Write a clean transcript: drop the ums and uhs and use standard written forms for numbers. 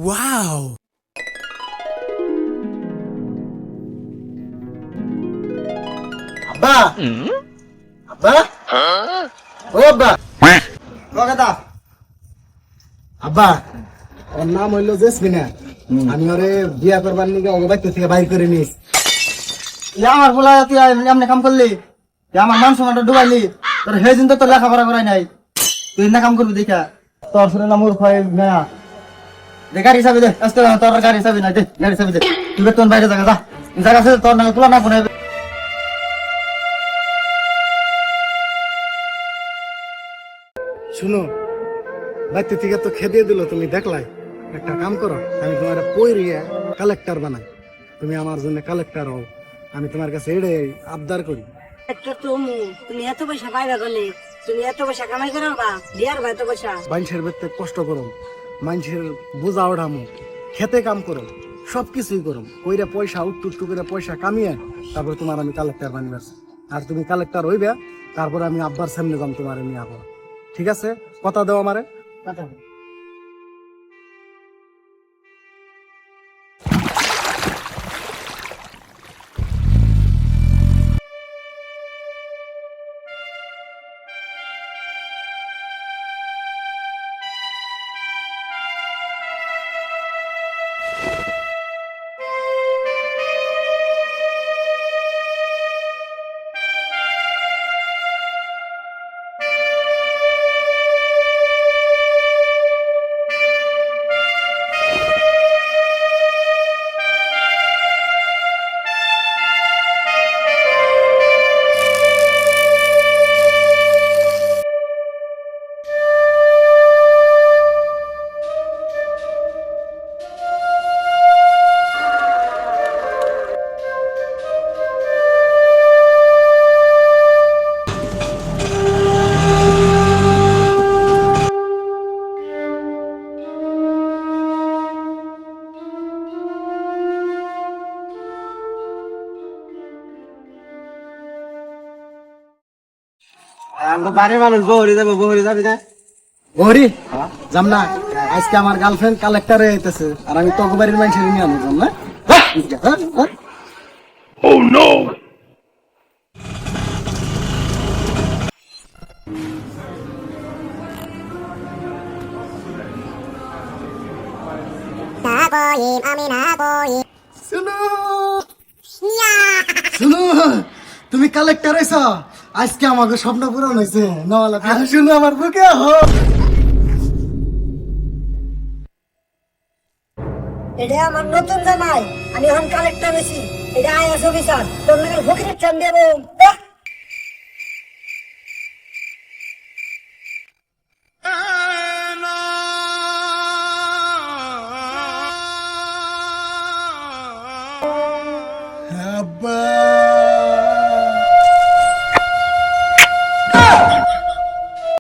Wow! আব্বা আব্বা ও আব্বা কথা আব্বা ওর নাম হইলো জেসমিনা। আমি ওরে বিয়া করবার নিকে ওকে বাইর থেকে বাইর করে নিস। আমার বলা তুই এমনি কাম করলি, আমার মান সম্মানটা ডুবাইলি, তোর সেই দিন তো তোর লেখাপড়া করাই নাই, তুই না কাম করবি দেখা তোর শুনে না মূর্খ না। দে গাড়ি চাবি দে, আজকে তোর গাড়ি চাবি না, দে গাড়ি চাবি দে, তুই তোর বাইরে জায়গা যা, জায়গা আছে তোর না তুলা না কোনে। শুনো, বাইতে থেকে তো খেদিয়ে দিল, তুমি দেখলাই। একটা কাম করো, আমি তোমার পয়রিয়া কালেক্টর বানাই, তুমি আমার জন্য কালেক্টর হও, আমি তোমার কাছে এড়ে আবদার করি। তুমি এত পয়সা পাইবা বলে, তুমি এত পয়সা কামাই করো বা বিয়ার বা এত পয়সা মানুষের বেতে কষ্ট করো, মানুষের বোঝা ওঠামো, খেতে কাম করো, সবকিছুই করো, কইরা পয়সা উত্তু করে পয়সা কামিয়ে তারপর তোমার আমি কালেক্টর বানিয়ে। আর তুমি কালেক্টর হইবে, তারপর আমি আব্বার সামনে যাম তোমার নিয়ে আবার। ঠিক আছে, কথা দাও আমারে। কথা বাড়ির মানুষ বহরি যাবো, বহরি যাবি না? ওরি যাম না, আজকে আমার গার্লফ্রেন্ড কালেক্টরে আইতেছে, আর আমি তোকে বাড়ির মানুষের নিয়ে আনো যাম না। শুনো শুনো, তুমি কালেক্টর হয়েছ, আজকে আমাকে স্বপ্ন পূরণ হয়েছে। নওয়ালা শুনো, আমার বুকে এটা আমার নতুন জামাই, আমি এখন কালেক্টর হয়েছি, এটা আইএস অফিসার, তোর নাকি ফকিরের চান দেবো। আব্বা